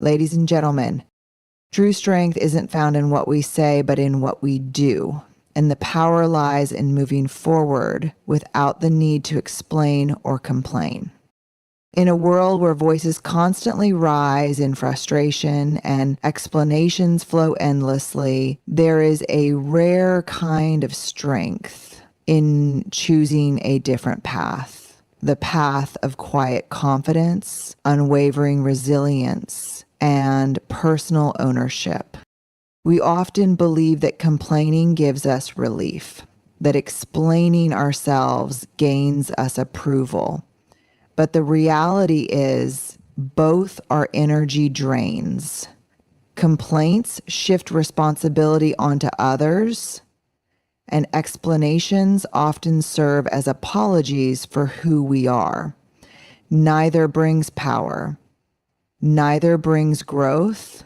Ladies and gentlemen, true strength isn't found in what we say, but in what we do. And the power lies in moving forward without the need to explain or complain. In a world where voices constantly rise in frustration and explanations flow endlessly, there is a rare kind of strength in choosing a different path. The path of quiet confidence, unwavering resilience, and personal ownership. We often believe that complaining gives us relief, that explaining ourselves gains us approval. But the reality is, both are energy drains. Complaints shift responsibility onto others, and explanations often serve as apologies for who we are. Neither brings power. Neither brings growth.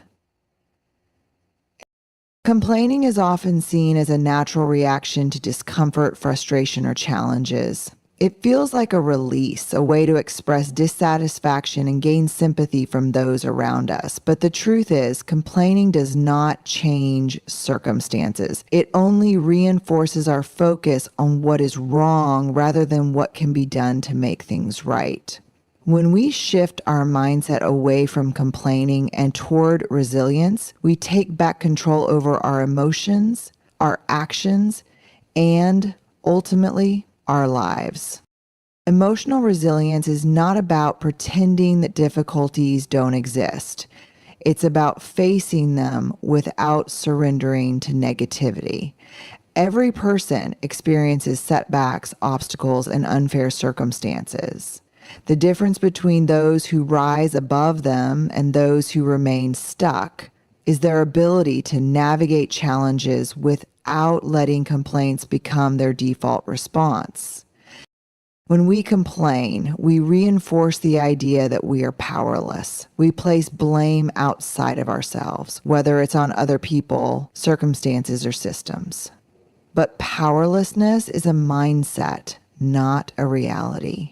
Complaining is often seen as a natural reaction to discomfort, frustration, or challenges. It feels like a release, a way to express dissatisfaction and gain sympathy from those around us. But the truth is, complaining does not change circumstances. It only reinforces our focus on what is wrong rather than what can be done to make things right. When we shift our mindset away from complaining and toward resilience, we take back control over our emotions, our actions, and ultimately, our lives. Emotional resilience is not about pretending that difficulties don't exist. It's about facing them without surrendering to negativity. Every person experiences setbacks, obstacles, and unfair circumstances. The difference between those who rise above them and those who remain stuck is their ability to navigate challenges without letting complaints become their default response. When we complain, we reinforce the idea that we are powerless. We place blame outside of ourselves, whether it's on other people, circumstances, or systems. But powerlessness is a mindset, not a reality.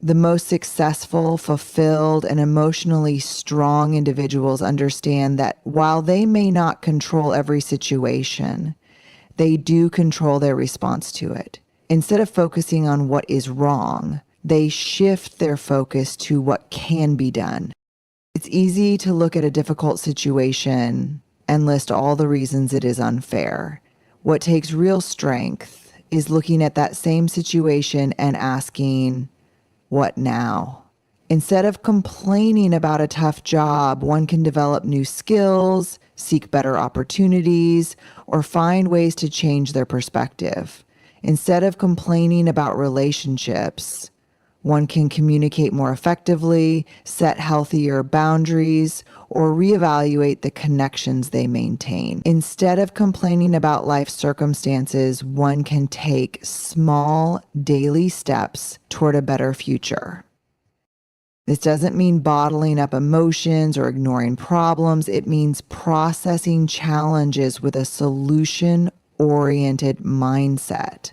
The most successful, fulfilled, and emotionally strong individuals understand that while they may not control every situation, they do control their response to it. Instead of focusing on what is wrong, they shift their focus to what can be done. It's easy to look at a difficult situation and list all the reasons it is unfair. What takes real strength is looking at that same situation and asking, what now? Instead of complaining about a tough job, one can develop new skills, seek better opportunities, or find ways to change their perspective. Instead of complaining about relationships, one can communicate more effectively, set healthier boundaries, or reevaluate the connections they maintain. Instead of complaining about life circumstances, one can take small daily steps toward a better future. This doesn't mean bottling up emotions or ignoring problems. It means processing challenges with a solution-oriented mindset.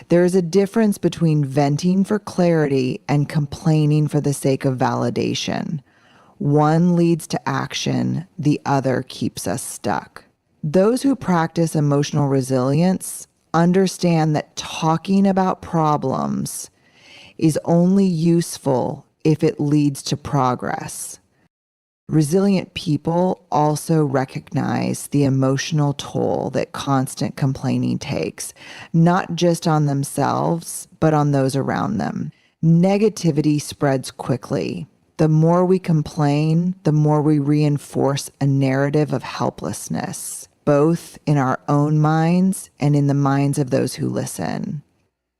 There is a difference between venting for clarity and complaining for the sake of validation. One leads to action, the other keeps us stuck. Those who practice emotional resilience understand that talking about problems is only useful if it leads to progress. Resilient people also recognize the emotional toll that constant complaining takes, not just on themselves, but on those around them. Negativity spreads quickly. The more we complain, the more we reinforce a narrative of helplessness, both in our own minds and in the minds of those who listen.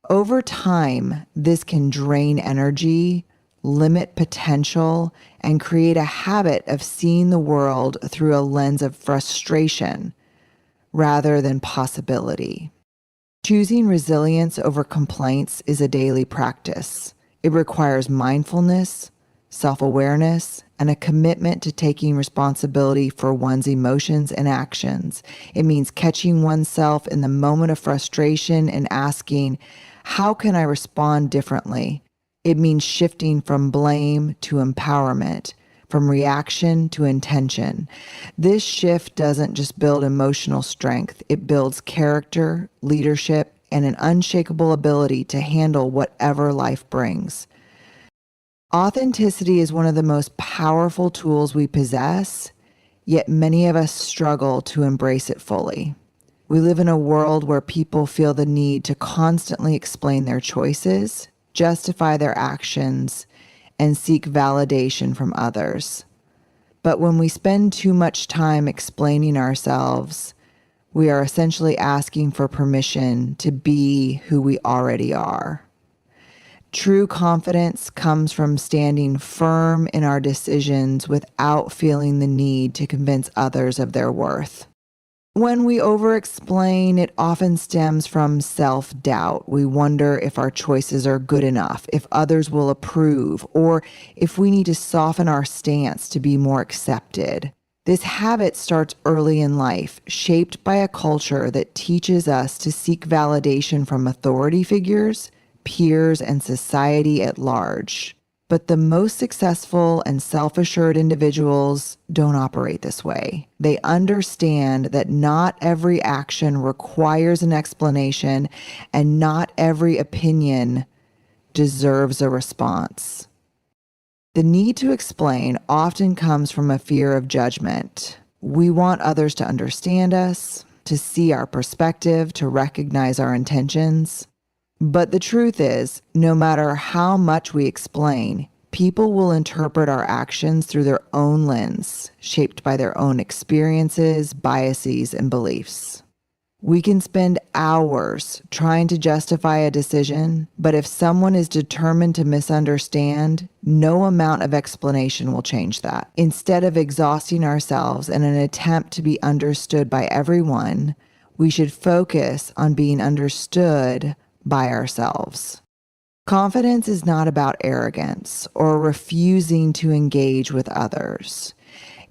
Over time, this can drain energy, limit potential, and create a habit of seeing the world through a lens of frustration rather than possibility. Choosing resilience over complaints is a daily practice. It requires mindfulness, self-awareness, and a commitment to taking responsibility for one's emotions and actions. It means catching oneself in the moment of frustration and asking, how can I respond differently? It means shifting from blame to empowerment, from reaction to intention. This shift doesn't just build emotional strength, it builds character, leadership, and an unshakable ability to handle whatever life brings. Authenticity is one of the most powerful tools we possess, yet many of us struggle to embrace it fully. We live in a world where people feel the need to constantly explain their choices, justify their actions, and seek validation from others. But when we spend too much time explaining ourselves, we are essentially asking for permission to be who we already are. True confidence comes from standing firm in our decisions without feeling the need to convince others of their worth. When we over-explain, it often stems from self-doubt. We wonder if our choices are good enough, if others will approve, or if we need to soften our stance to be more accepted. This habit starts early in life, shaped by a culture that teaches us to seek validation from authority figures, peers, and society at large. But the most successful and self-assured individuals don't operate this way. They understand that not every action requires an explanation, and not every opinion deserves a response. The need to explain often comes from a fear of judgment. We want others to understand us, to see our perspective, to recognize our intentions. But the truth is, no matter how much we explain, people will interpret our actions through their own lens, shaped by their own experiences, biases, and beliefs. We can spend hours trying to justify a decision, but if someone is determined to misunderstand, no amount of explanation will change that. Instead of exhausting ourselves in an attempt to be understood by everyone, we should focus on being understood by ourselves. Confidence is not about arrogance or refusing to engage with others.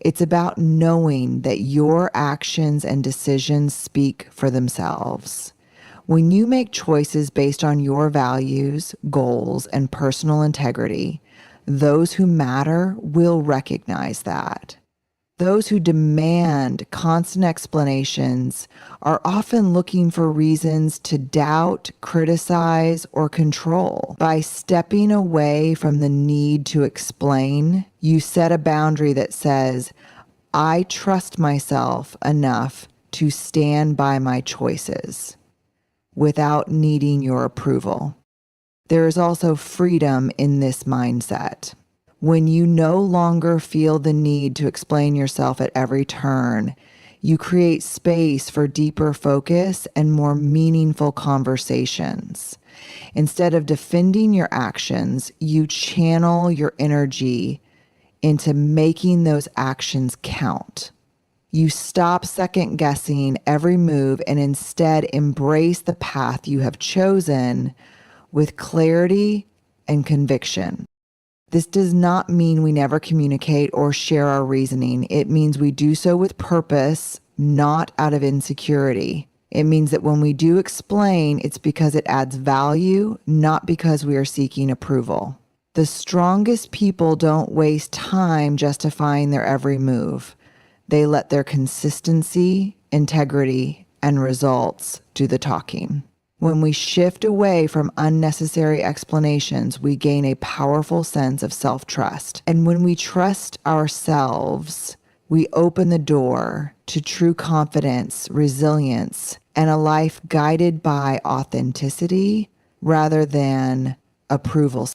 It's about knowing that your actions and decisions speak for themselves. When you make choices based on your values, goals, and personal integrity, those who matter will recognize that. Those who demand constant explanations are often looking for reasons to doubt, criticize, or control. By stepping away from the need to explain, you set a boundary that says, I trust myself enough to stand by my choices without needing your approval. There is also freedom in this mindset. When you no longer feel the need to explain yourself at every turn, you create space for deeper focus and more meaningful conversations. Instead of defending your actions, you channel your energy into making those actions count. You stop second guessing every move and instead embrace the path you have chosen with clarity and conviction. This does not mean we never communicate or share our reasoning. It means we do so with purpose, not out of insecurity. It means that when we do explain, it's because it adds value, not because we are seeking approval. The strongest people don't waste time justifying their every move. They let their consistency, integrity, and results do the talking. When we shift away from unnecessary explanations, we gain a powerful sense of self-trust. And when we trust ourselves, we open the door to true confidence, resilience, and a life guided by authenticity rather than approval.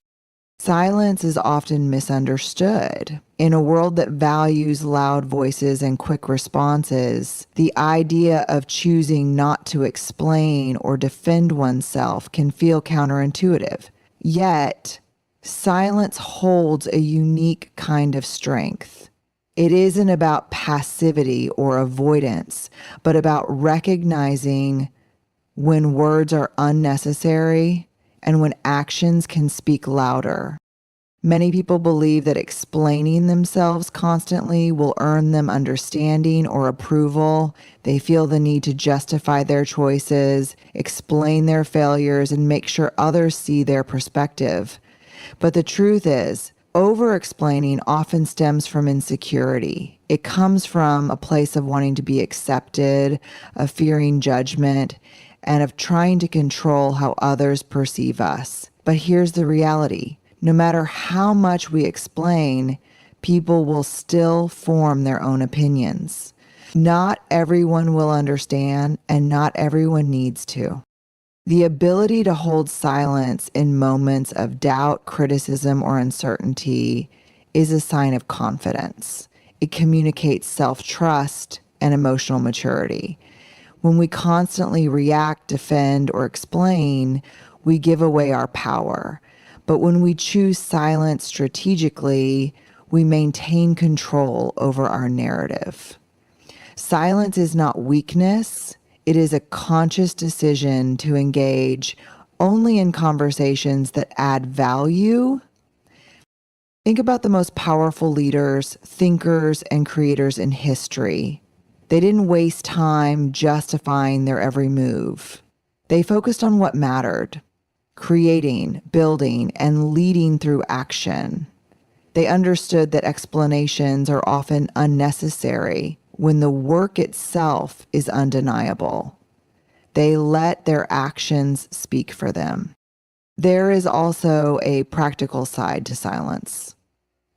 Silence is often misunderstood. In a world that values loud voices and quick responses, the idea of choosing not to explain or defend oneself can feel counterintuitive. Yet, silence holds a unique kind of strength. It isn't about passivity or avoidance, but about recognizing when words are unnecessary and when actions can speak louder. Many people believe that explaining themselves constantly will earn them understanding or approval. They feel the need to justify their choices, explain their failures, and make sure others see their perspective. But the truth is, Over-explaining often stems from insecurity. It comes from a place of wanting to be accepted, of fearing judgment, and of trying to control how others perceive us. But here's the reality. No matter how much we explain, people will still form their own opinions. Not everyone will understand, and not everyone needs to. The ability to hold silence in moments of doubt, criticism, or uncertainty is a sign of confidence. It communicates self-trust and emotional maturity. When we constantly react, defend, or explain, we give away our power. But when we choose silence strategically, we maintain control over our narrative. Silence is not weakness. It is a conscious decision to engage only in conversations that add value. Think about the most powerful leaders, thinkers, and creators in history. They didn't waste time justifying their every move. They focused on what mattered, creating, building, and leading through action. They understood that explanations are often unnecessary when the work itself is undeniable. They let their actions speak for them. There is also a practical side to silence.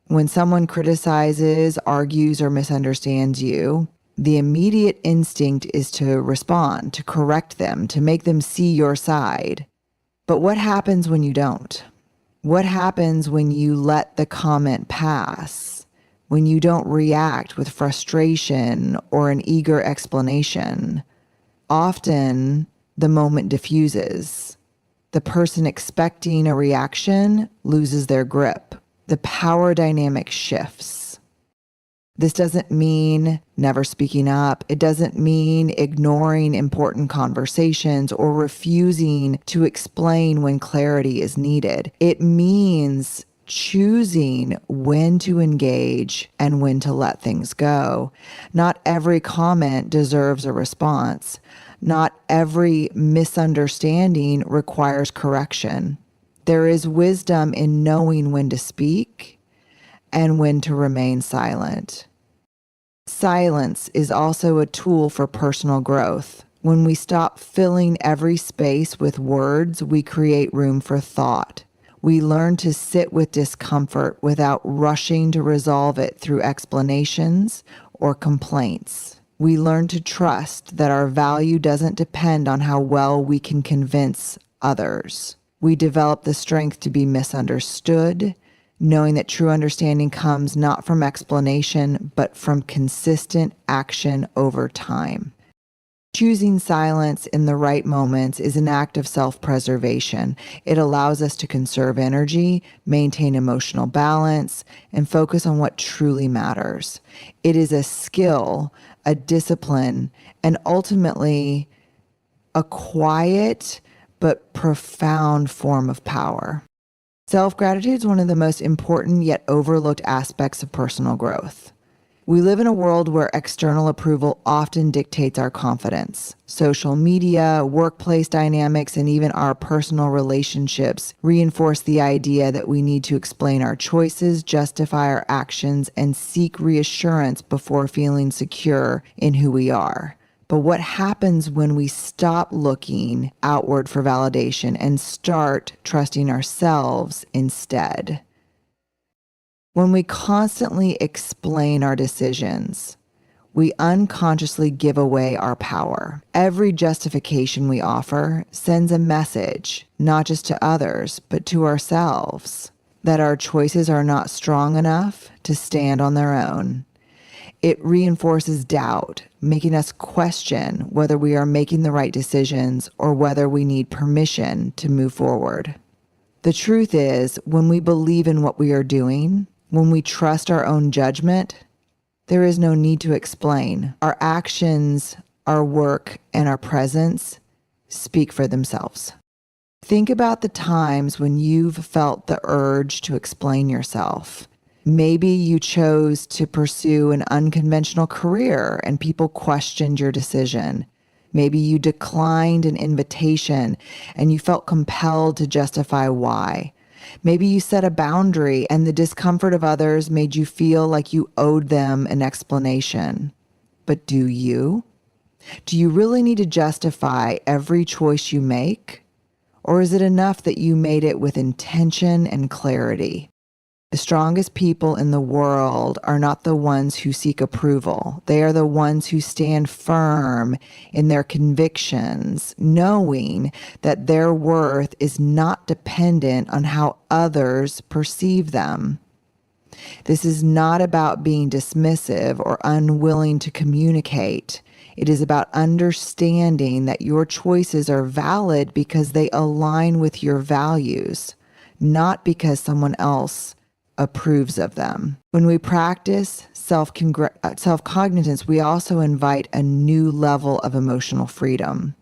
When someone criticizes, argues, or misunderstands you, the immediate instinct is to respond, to correct them, to make them see your side. But what happens when you don't? What happens when you let the comment pass? When you don't react with frustration or an eager explanation? Often, the moment diffuses. The person expecting a reaction loses their grip. The power dynamic shifts. This doesn't mean never speaking up. It doesn't mean ignoring important conversations or refusing to explain when clarity is needed. It means choosing when to engage and when to let things go. Not every comment deserves a response. Not every misunderstanding requires correction. There is wisdom in knowing when to speak and when to remain silent. Silence is also a tool for personal growth. When we stop filling every space with words, we create room for thought. We learn to sit with discomfort without rushing to resolve it through explanations or complaints. We learn to trust that our value doesn't depend on how well we can convince others. We develop the strength to be misunderstood, knowing that true understanding comes not from explanation, but from consistent action over time. Choosing silence in the right moments is an act of self-preservation. It allows us to conserve energy, maintain emotional balance, and focus on what truly matters. It is a skill, a discipline, and ultimately a quiet but profound form of power. Self-gratitude is one of the most important yet overlooked aspects of personal growth. We live in a world where external approval often dictates our confidence. Social media, workplace dynamics, and even our personal relationships reinforce the idea that we need to explain our choices, justify our actions, and seek reassurance before feeling secure in who we are. But what happens when we stop looking outward for validation and start trusting ourselves instead? When we constantly explain our decisions, we unconsciously give away our power. Every justification we offer sends a message, not just to others, but to ourselves, that our choices are not strong enough to stand on their own. It reinforces doubt, making us question whether we are making the right decisions or whether we need permission to move forward. The truth is, when we believe in what we are doing, when we trust our own judgment, there is no need to explain. Our actions, our work, and our presence speak for themselves. Think about the times when you've felt the urge to explain yourself. Maybe you chose to pursue an unconventional career and people questioned your decision. Maybe you declined an invitation and you felt compelled to justify why. Maybe you set a boundary and the discomfort of others made you feel like you owed them an explanation. But do you? Do you really need to justify every choice you make? Or is it enough that you made it with intention and clarity? The strongest people in the world are not the ones who seek approval. They are the ones who stand firm in their convictions, knowing that their worth is not dependent on how others perceive them. This is not about being dismissive or unwilling to communicate. It is about understanding that your choices are valid because they align with your values, not because someone else approves of them. When we practice self-cognizance, we also invite a new level of emotional freedom.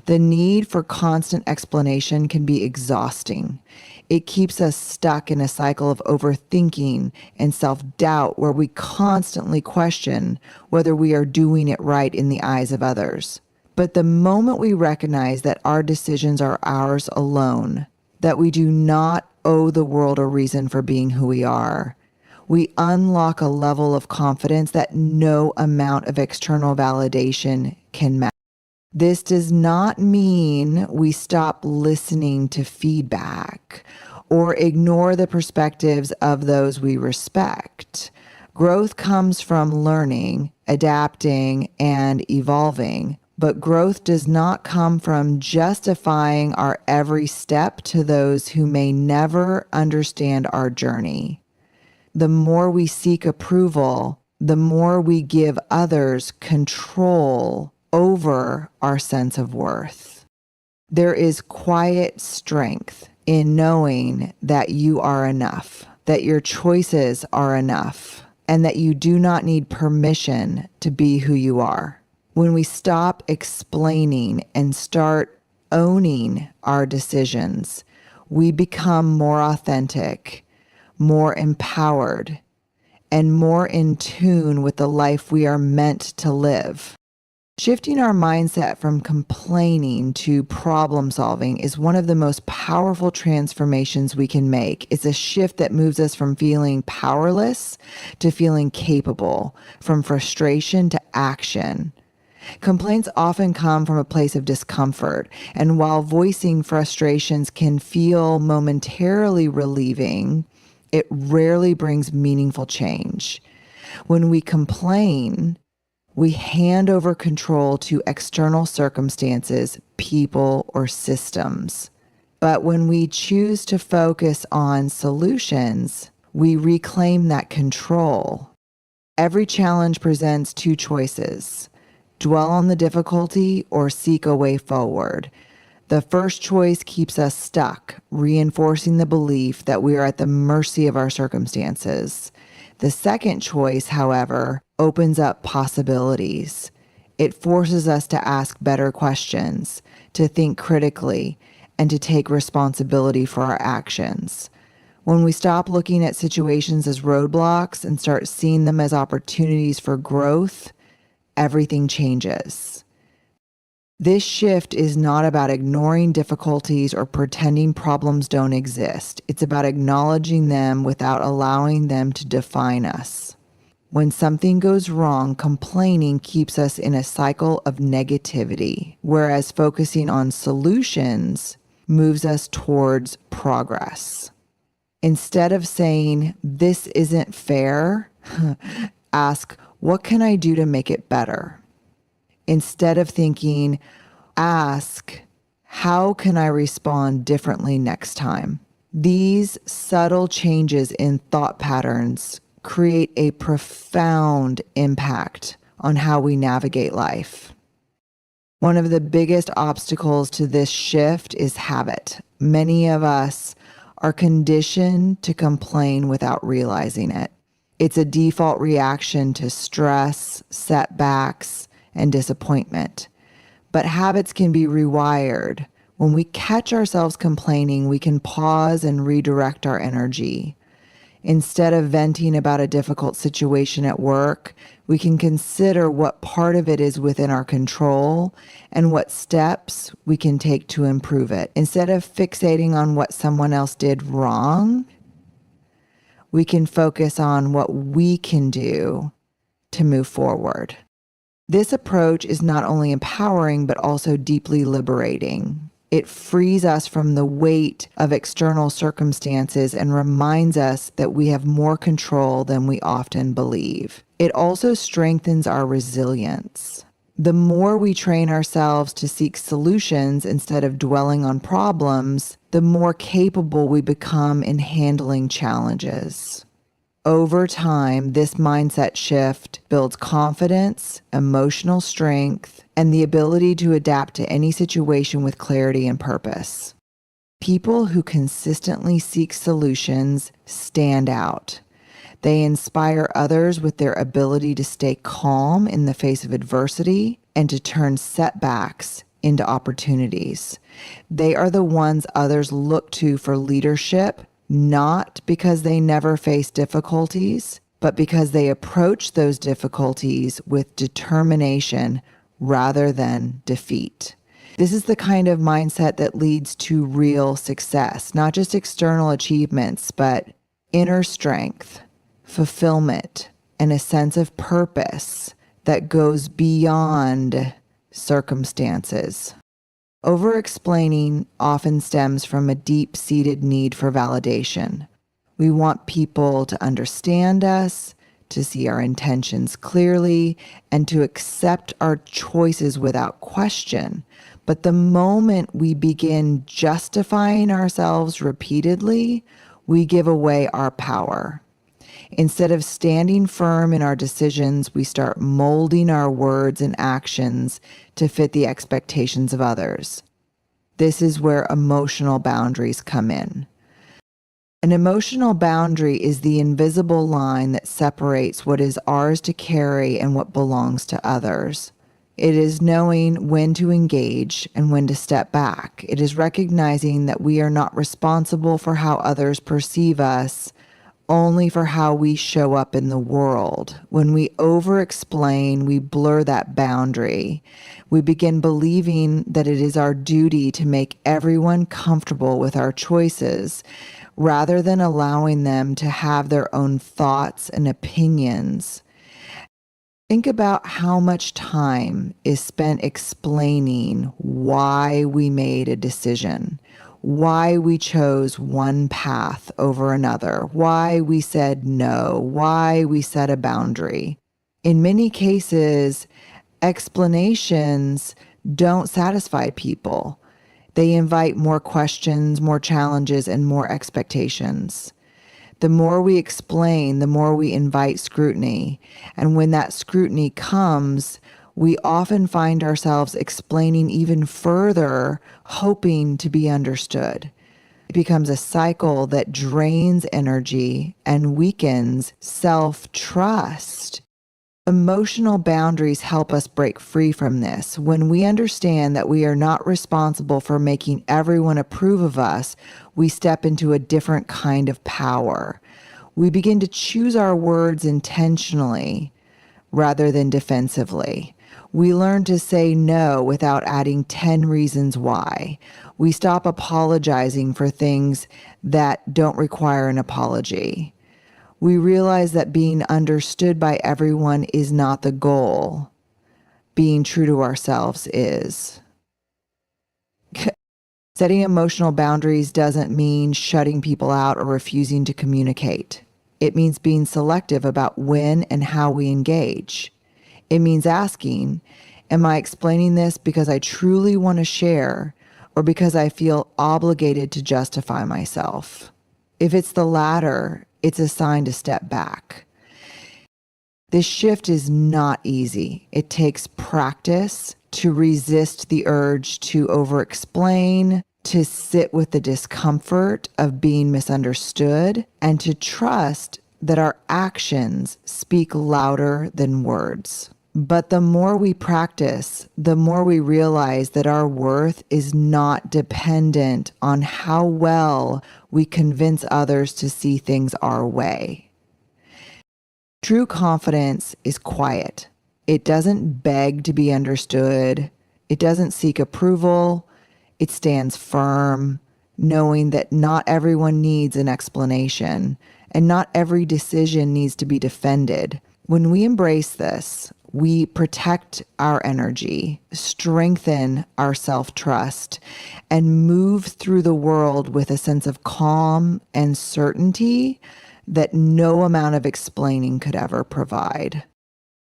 The need for constant explanation can be exhausting. It keeps us stuck in a cycle of overthinking and self-doubt where we constantly question whether we are doing it right in the eyes of others. But the moment we recognize that our decisions are ours alone, that we do not owe the world a reason for being who we are, we unlock a level of confidence that no amount of external validation can match. This does not mean we stop listening to feedback or ignore the perspectives of those we respect. Growth comes from learning, adapting, and evolving. But growth does not come from justifying our every step to those who may never understand our journey. The more we seek approval, the more we give others control over our sense of worth. There is quiet strength in knowing that you are enough, that your choices are enough, and that you do not need permission to be who you are. When we stop explaining and start owning our decisions, we become more authentic, more empowered, and more in tune with the life we are meant to live. Shifting our mindset from complaining to problem solving is one of the most powerful transformations we can make. It's a shift that moves us from feeling powerless to feeling capable, from frustration to action. Complaints often come from a place of discomfort, and while voicing frustrations can feel momentarily relieving, it rarely brings meaningful change. When we complain, we hand over control to external circumstances, people, or systems. But when we choose to focus on solutions, we reclaim that control. Every challenge presents two choices: dwell on the difficulty or seek a way forward. The first choice keeps us stuck, reinforcing the belief that we are at the mercy of our circumstances. The second choice, however, opens up possibilities. It forces us to ask better questions, to think critically, and to take responsibility for our actions. When we stop looking at situations as roadblocks and start seeing them as opportunities for growth, everything changes. This shift is not about ignoring difficulties or pretending problems don't exist. It's about acknowledging them without allowing them to define us. When something goes wrong, complaining keeps us in a cycle of negativity, whereas focusing on solutions moves us towards progress. Instead of saying, "This isn't fair," ask, "What can I do to make it better?" Instead of thinking, ask, "How can I respond differently next time?" These subtle changes in thought patterns create a profound impact on how we navigate life. One of the biggest obstacles to this shift is habit. Many of us are conditioned to complain without realizing it. It's a default reaction to stress, setbacks, and disappointment. But habits can be rewired. When we catch ourselves complaining, we can pause and redirect our energy. Instead of venting about a difficult situation at work, we can consider what part of it is within our control and what steps we can take to improve it. Instead of fixating on what someone else did wrong, we can focus on what we can do to move forward. This approach is not only empowering, but also deeply liberating. It frees us from the weight of external circumstances and reminds us that we have more control than we often believe. It also strengthens our resilience. The more we train ourselves to seek solutions instead of dwelling on problems, the more capable we become in handling challenges. Over time, this mindset shift builds confidence, emotional strength, and the ability to adapt to any situation with clarity and purpose. People who consistently seek solutions stand out. They inspire others with their ability to stay calm in the face of adversity and to turn setbacks into opportunities. They are the ones others look to for leadership, not because they never face difficulties, but because they approach those difficulties with determination rather than defeat. This is the kind of mindset that leads to real success, not just external achievements, but inner strength, fulfillment, and a sense of purpose that goes beyond circumstances. Over-explaining often stems from a deep-seated need for validation. We want people to understand us, to see our intentions clearly, and to accept our choices without question. But the moment we begin justifying ourselves repeatedly, we give away our power. Instead of standing firm in our decisions, we start molding our words and actions to fit the expectations of others. This is where emotional boundaries come in. An emotional boundary is the invisible line that separates what is ours to carry and what belongs to others. It is knowing when to engage and when to step back. It is recognizing that we are not responsible for how others perceive us, only for how we show up in the world. When we over-explain, we blur that boundary. We begin believing that it is our duty to make everyone comfortable with our choices, rather than allowing them to have their own thoughts and opinions. Think about how much time is spent explaining why we made a decision, why we chose one path over another, why we said no, why we set a boundary. In many cases, explanations don't satisfy people. They invite more questions, more challenges, and more expectations. The more we explain, the more we invite scrutiny. And when that scrutiny comes, we often find ourselves explaining even further, hoping to be understood. It becomes a cycle that drains energy and weakens self-trust. Emotional boundaries help us break free from this. When we understand that we are not responsible for making everyone approve of us, we step into a different kind of power. We begin to choose our words intentionally rather than defensively. We learn to say no without adding 10 reasons why. We stop apologizing for things that don't require an apology. We realize that being understood by everyone is not the goal. Being true to ourselves is. Setting emotional boundaries doesn't mean shutting people out or refusing to communicate. It means being selective about when and how we engage. It means asking, am I explaining this because I truly want to share or because I feel obligated to justify myself? If it's the latter, it's a sign to step back. This shift is not easy. It takes practice to resist the urge to over-explain, to sit with the discomfort of being misunderstood, and to trust that our actions speak louder than words. But the more we practice, the more we realize that our worth is not dependent on how well we convince others to see things our way. True confidence is quiet. It doesn't beg to be understood. It doesn't seek approval. It stands firm, knowing that not everyone needs an explanation and not every decision needs to be defended. When we embrace this, we protect our energy, strengthen our self-trust, and move through the world with a sense of calm and certainty that no amount of explaining could ever provide.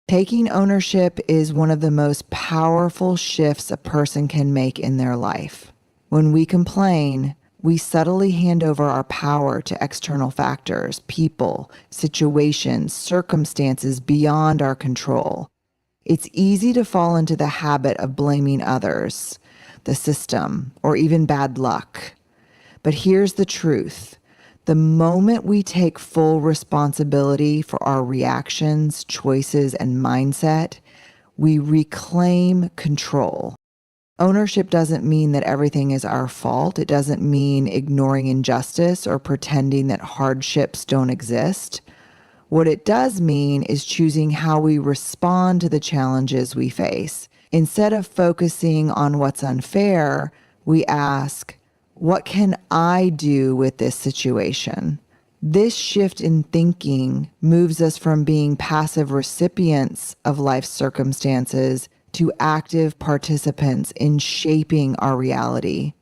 Taking ownership is one of the most powerful shifts a person can make in their life. When we complain, we subtly hand over our power to external factors, people, situations, circumstances beyond our control. It's easy to fall into the habit of blaming others, the system, or even bad luck. But here's the truth. The moment we take full responsibility for our reactions, choices, and mindset, we reclaim control. Ownership doesn't mean that everything is our fault. It doesn't mean ignoring injustice or pretending that hardships don't exist. What it does mean is choosing how we respond to the challenges we face. Instead of focusing on what's unfair, we ask, what can I do with this situation? This shift in thinking moves us from being passive recipients of life's circumstances to active participants in shaping our reality.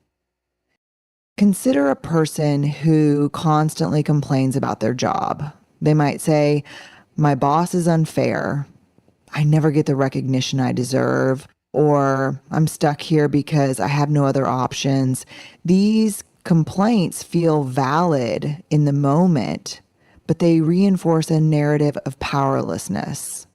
Consider a person who constantly complains about their job. They might say, my boss is unfair. I never get the recognition I deserve. Or I'm stuck here because I have no other options. These complaints feel valid in the moment, but they reinforce a narrative of powerlessness.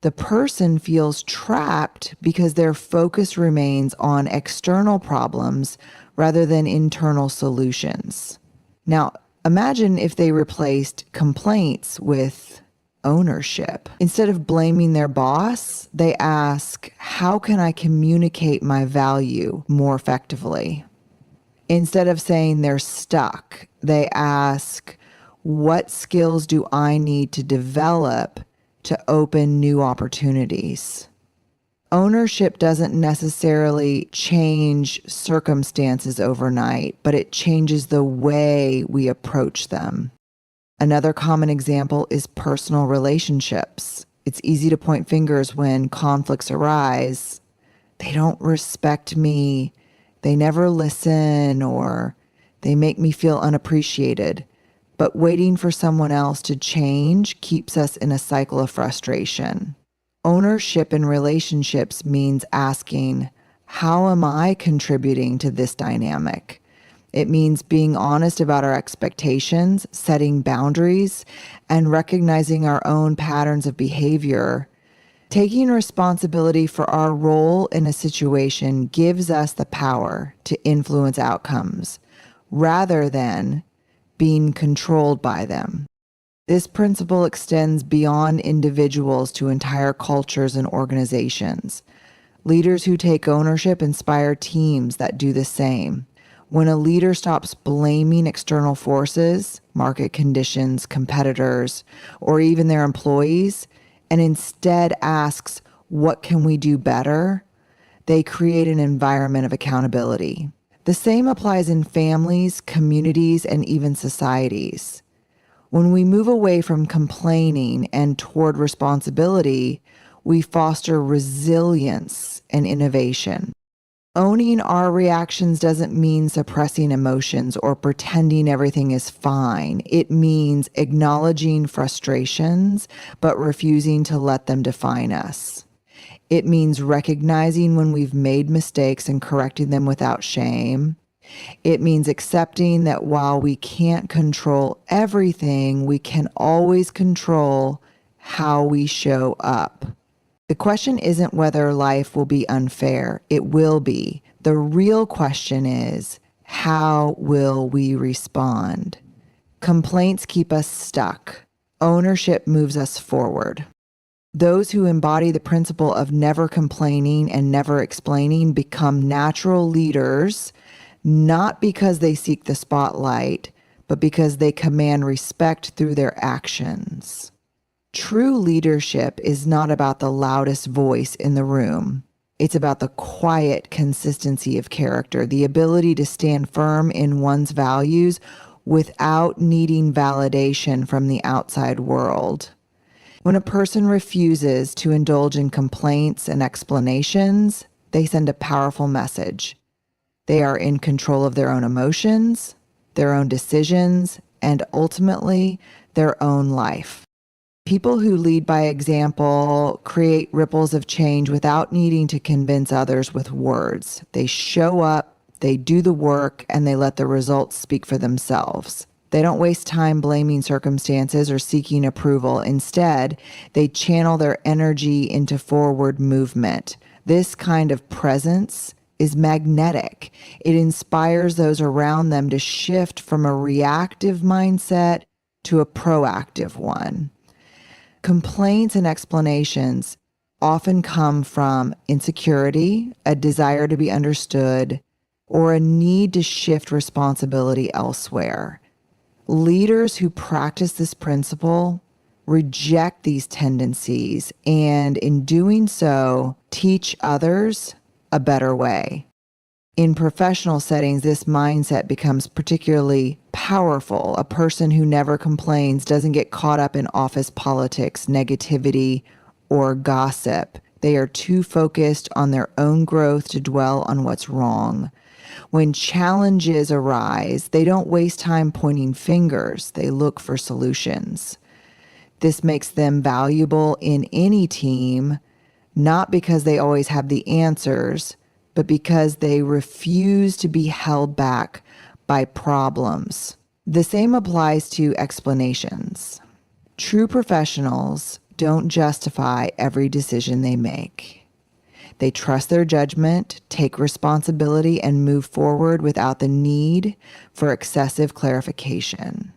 The person feels trapped because their focus remains on external problems rather than internal solutions. Now, imagine if they replaced complaints with ownership. Instead of blaming their boss, they ask, how can I communicate my value more effectively? Instead of saying they're stuck, they ask, what skills do I need to develop to open new opportunities? Ownership doesn't necessarily change circumstances overnight, but it changes the way we approach them. Another common example is personal relationships. It's easy to point fingers when conflicts arise. They don't respect me, they never listen, or they make me feel unappreciated. But waiting for someone else to change keeps us in a cycle of frustration. Ownership in relationships means asking, how am I contributing to this dynamic? It means being honest about our expectations, setting boundaries, and recognizing our own patterns of behavior. Taking responsibility for our role in a situation gives us the power to influence outcomes, rather than being controlled by them. This principle extends beyond individuals to entire cultures and organizations. Leaders who take ownership inspire teams that do the same. When a leader stops blaming external forces, market conditions, competitors, or even their employees, and instead asks, what can we do better? They create an environment of accountability. The same applies in families, communities, and even societies. When we move away from complaining and toward responsibility, we foster resilience and innovation. Owning our reactions doesn't mean suppressing emotions or pretending everything is fine. It means acknowledging frustrations, but refusing to let them define us. It means recognizing when we've made mistakes and correcting them without shame. It means accepting that while we can't control everything, we can always control how we show up. The question isn't whether life will be unfair. It will be. The real question is, how will we respond? Complaints keep us stuck. Ownership moves us forward. Those who embody the principle of never complaining and never explaining become natural leaders, not because they seek the spotlight, but because they command respect through their actions. True leadership is not about the loudest voice in the room. It's about the quiet consistency of character, the ability to stand firm in one's values without needing validation from the outside world. When a person refuses to indulge in complaints and explanations, they send a powerful message. They are in control of their own emotions, their own decisions, and ultimately their own life. People who lead by example create ripples of change without needing to convince others with words. They show up, they do the work, and they let the results speak for themselves. They don't waste time blaming circumstances or seeking approval. Instead, they channel their energy into forward movement. This kind of presence is magnetic. It inspires those around them to shift from a reactive mindset to a proactive one. Complaints and explanations often come from insecurity, a desire to be understood, or a need to shift responsibility elsewhere. Leaders who practice this principle reject these tendencies and, in doing so, teach others a better way. In professional settings, this mindset becomes particularly powerful. A person who never complains doesn't get caught up in office politics, negativity, or gossip. They are too focused on their own growth to dwell on what's wrong. When challenges arise, they don't waste time pointing fingers. They look for solutions. This makes them valuable in any team, not because they always have the answers, but because they refuse to be held back by problems. The same applies to explanations. True professionals don't justify every decision they make. They trust their judgment, take responsibility, and move forward without the need for excessive clarification.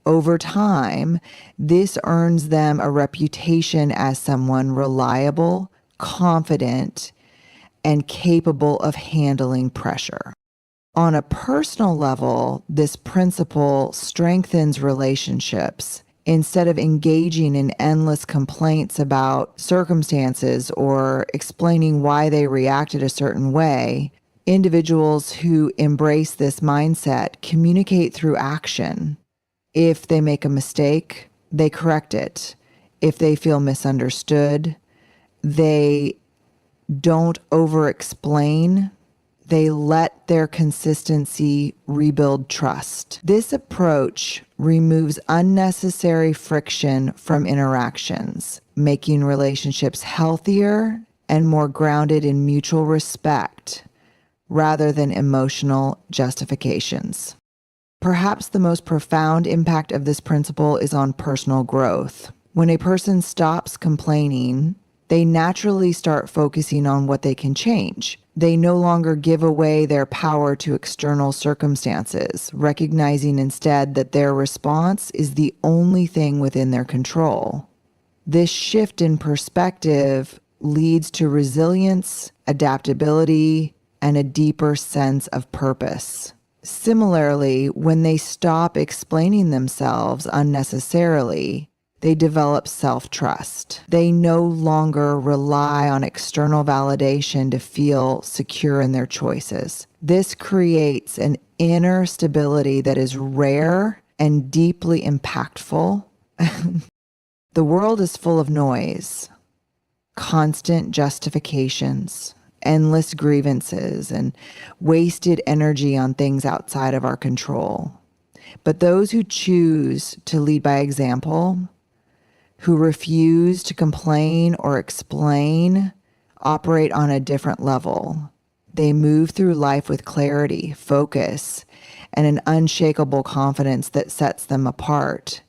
Over time, this earns them a reputation as someone reliable, confident, and capable of handling pressure. On a personal level, this principle strengthens relationships. Instead of engaging in endless complaints about circumstances or explaining why they reacted a certain way, individuals who embrace this mindset communicate through action. If they make a mistake, they correct it. If they feel misunderstood, they don't over-explain. They let their consistency rebuild trust. This approach removes unnecessary friction from interactions, making relationships healthier and more grounded in mutual respect rather than emotional justifications. Perhaps the most profound impact of this principle is on personal growth. When a person stops complaining, they naturally start focusing on what they can change. They no longer give away their power to external circumstances, recognizing instead that their response is the only thing within their control. This shift in perspective leads to resilience, adaptability, and a deeper sense of purpose. Similarly, when they stop explaining themselves unnecessarily, they develop self-trust. They no longer rely on external validation to feel secure in their choices. This creates an inner stability that is rare and deeply impactful. The world is full of noise, constant justifications, endless grievances, and wasted energy on things outside of our control. But those who choose to lead by example, who refuse to complain or explain, operate on a different level. They move through life with clarity, focus, and an unshakable confidence that sets them apart.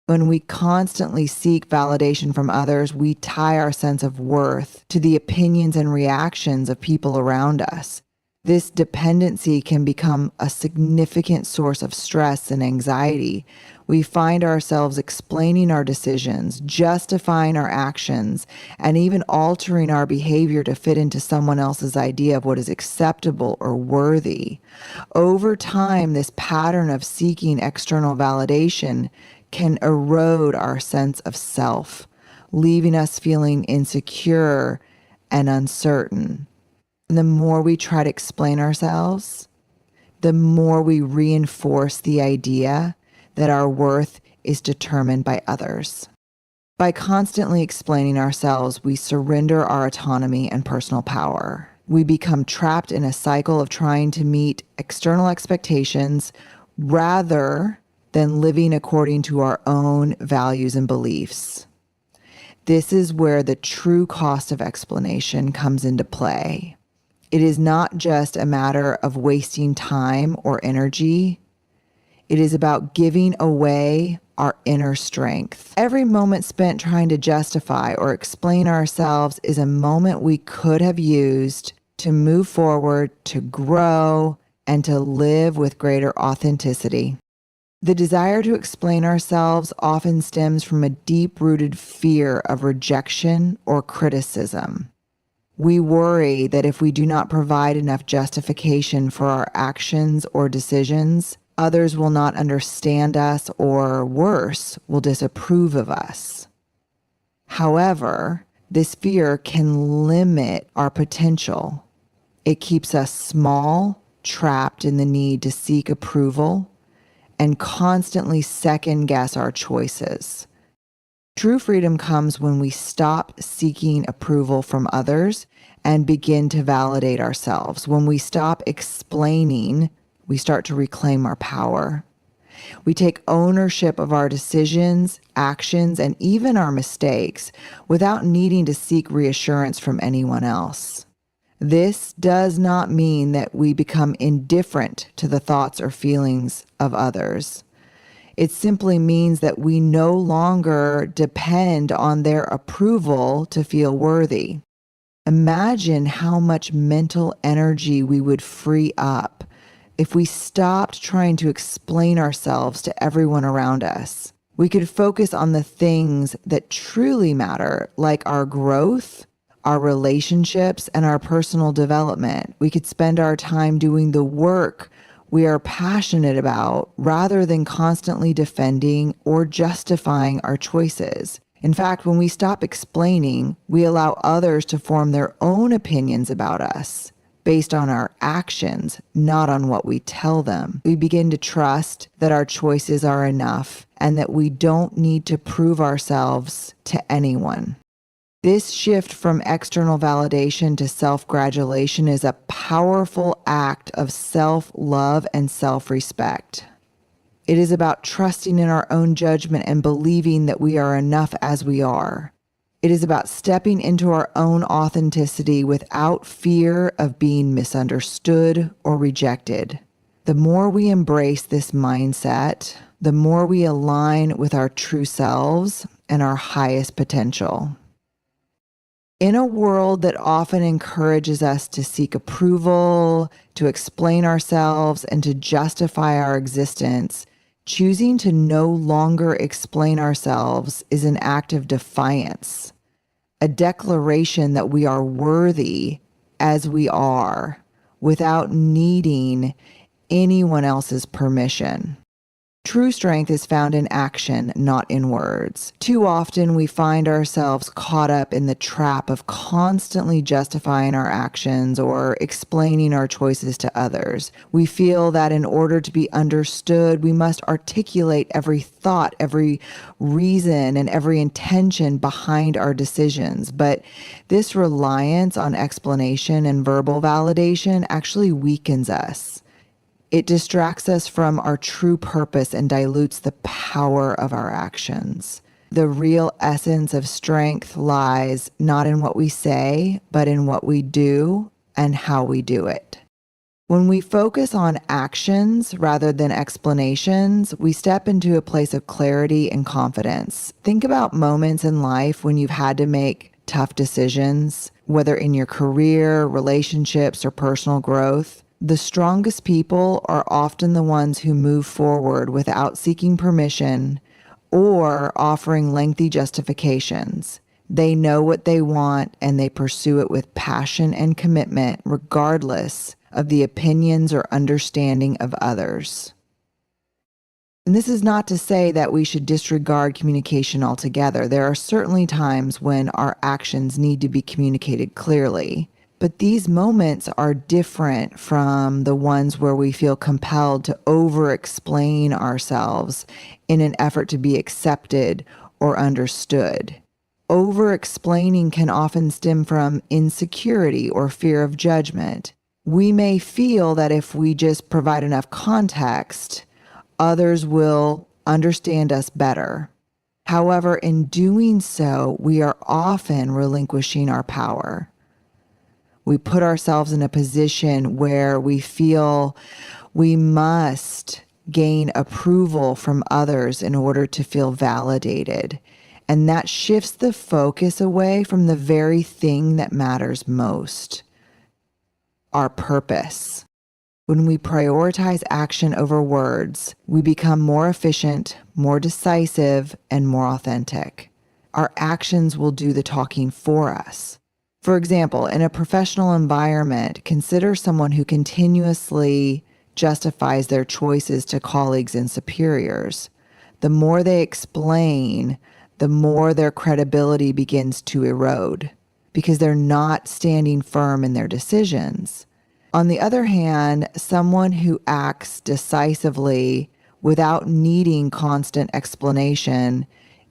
When we constantly seek validation from others, we tie our sense of worth to the opinions and reactions of people around us. This dependency can become a significant source of stress and anxiety, we find ourselves explaining our decisions, justifying our actions, and even altering our behavior to fit into someone else's idea of what is acceptable or worthy. Over time, this pattern of seeking external validation can erode our sense of self, leaving us feeling insecure and uncertain. The more we try to explain ourselves, the more we reinforce the idea that our worth is determined by others. By constantly explaining ourselves, we surrender our autonomy and personal power. We become trapped in a cycle of trying to meet external expectations rather than living according to our own values and beliefs. This is where the true cost of explanation comes into play. It is not just a matter of wasting time or energy. It is about giving away our inner strength. Every moment spent trying to justify or explain ourselves is a moment we could have used to move forward, to grow, and to live with greater authenticity. The desire to explain ourselves often stems from a deep-rooted fear of rejection or criticism. We worry that if we do not provide enough justification for our actions or decisions, others will not understand us or, worse, will disapprove of us. However, this fear can limit our potential. It keeps us small, trapped in the need to seek approval, and constantly second-guess our choices. True freedom comes when we stop seeking approval from others and begin to validate ourselves. When we stop explaining, we start to reclaim our power. We take ownership of our decisions, actions, and even our mistakes without needing to seek reassurance from anyone else. This does not mean that we become indifferent to the thoughts or feelings of others. It simply means that we no longer depend on their approval to feel worthy. Imagine how much mental energy we would free up if we stopped trying to explain ourselves to everyone around us. We could focus on the things that truly matter, like our growth, our relationships, and our personal development. We could spend our time doing the work we are passionate about rather than constantly defending or justifying our choices. In fact, when we stop explaining, we allow others to form their own opinions about us based on our actions, not on what we tell them. We begin to trust that our choices are enough and that we don't need to prove ourselves to anyone. This shift from external validation to self-gratulation is a powerful act of self-love and self-respect. It is about trusting in our own judgment and believing that we are enough as we are. It is about stepping into our own authenticity without fear of being misunderstood or rejected. The more we embrace this mindset, the more we align with our true selves and our highest potential. In a world that often encourages us to seek approval, to explain ourselves, and to justify our existence, choosing to no longer explain ourselves is an act of defiance, a declaration that we are worthy as we are, without needing anyone else's permission. True strength is found in action, not in words. Too often we find ourselves caught up in the trap of constantly justifying our actions or explaining our choices to others. We feel that in order to be understood, we must articulate every thought, every reason, and every intention behind our decisions. But this reliance on explanation and verbal validation actually weakens us. It distracts us from our true purpose and dilutes the power of our actions. The real essence of strength lies not in what we say, but in what we do and how we do it. When we focus on actions rather than explanations, we step into a place of clarity and confidence. Think about moments in life when you've had to make tough decisions, whether in your career, relationships, or personal growth. The strongest people are often the ones who move forward without seeking permission or offering lengthy justifications. They know what they want and they pursue it with passion and commitment, regardless of the opinions or understanding of others. And this is not to say that we should disregard communication altogether. There are certainly times when our actions need to be communicated clearly. But these moments are different from the ones where we feel compelled to over-explain ourselves in an effort to be accepted or understood. Over-explaining can often stem from insecurity or fear of judgment. We may feel that if we just provide enough context, others will understand us better. However, in doing so, we are often relinquishing our power. We put ourselves in a position where we feel we must gain approval from others in order to feel validated. And that shifts the focus away from the very thing that matters most, our purpose. When we prioritize action over words, we become more efficient, more decisive, and more authentic. Our actions will do the talking for us. For example, in a professional environment, consider someone who continuously justifies their choices to colleagues and superiors. The more they explain, the more their credibility begins to erode because they're not standing firm in their decisions. On the other hand, someone who acts decisively without needing constant explanation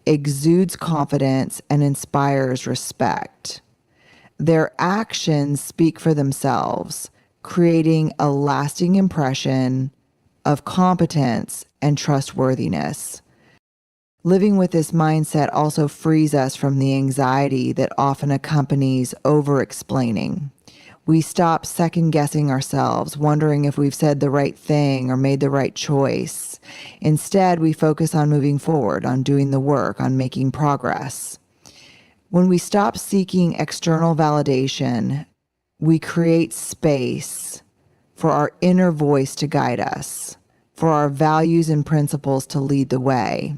exudes confidence and inspires respect. Their actions speak for themselves, creating a lasting impression of competence and trustworthiness. Living with this mindset also frees us from the anxiety that often accompanies over-explaining. We stop second-guessing ourselves, wondering if we've said the right thing or made the right choice. Instead, we focus on moving forward, on doing the work, on making progress. When we stop seeking external validation, we create space for our inner voice to guide us, for our values and principles to lead the way.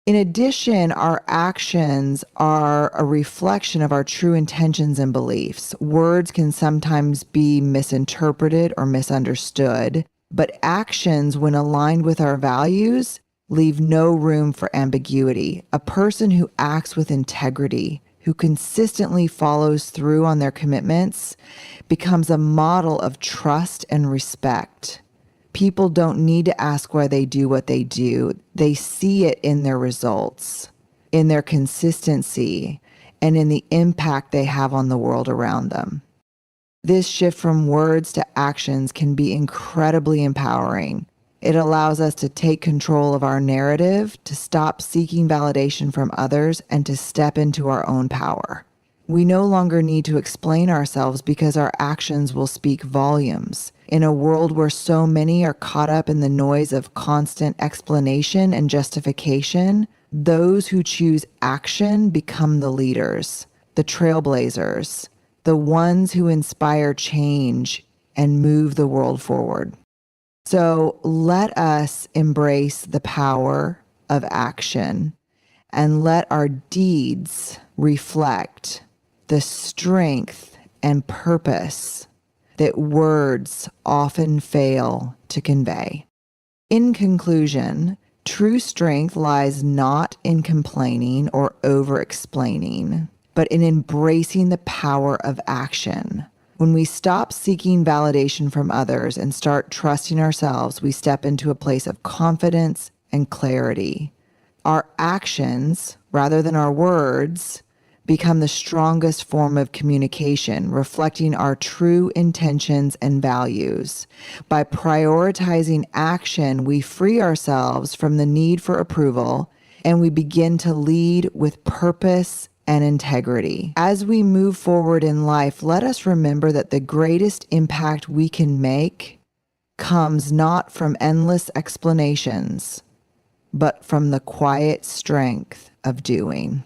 In addition, our actions are a reflection of our true intentions and beliefs. Words can sometimes be misinterpreted or misunderstood, but actions, when aligned with our values, leave no room for ambiguity. A person who acts with integrity, who consistently follows through on their commitments, becomes a model of trust and respect. People don't need to ask why they do what they do. They see it in their results, in their consistency, and in the impact they have on the world around them. This shift from words to actions can be incredibly empowering. It allows us to take control of our narrative, to stop seeking validation from others, and to step into our own power. We no longer need to explain ourselves because our actions will speak volumes. In a world where so many are caught up in the noise of constant explanation and justification, those who choose action become the leaders, the trailblazers, the ones who inspire change and move the world forward. So let us embrace the power of action and let our deeds reflect the strength and purpose that words often fail to convey. In conclusion, true strength lies not in complaining or over-explaining, but in embracing the power of action. When we stop seeking validation from others and start trusting ourselves, we step into a place of confidence and clarity. Our actions, rather than our words, become the strongest form of communication, reflecting our true intentions and values. By prioritizing action, we free ourselves from the need for approval, and we begin to lead with purpose and integrity. As we move forward in life, let us remember that the greatest impact we can make comes not from endless explanations, but from the quiet strength of doing.